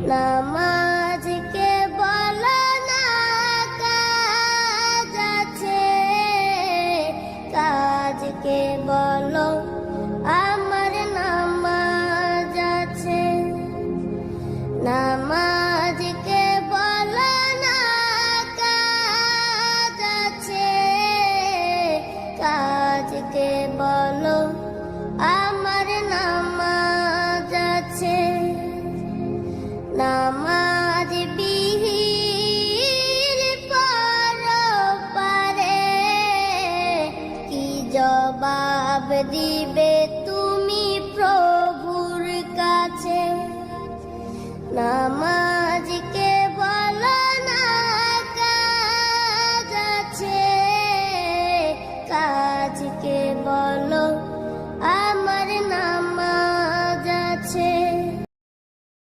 নামাজকে বলো না কাজ আছে, কাজকে বলো আমার নামাজ আছে। নামাজকে বলো না কাজ আছে, কাজকে বলো আমার নামাজ আছে। নামাজ বিহীন পরপারে কি জবাব দিবে তুমি প্রভুর কাছে? নামাজ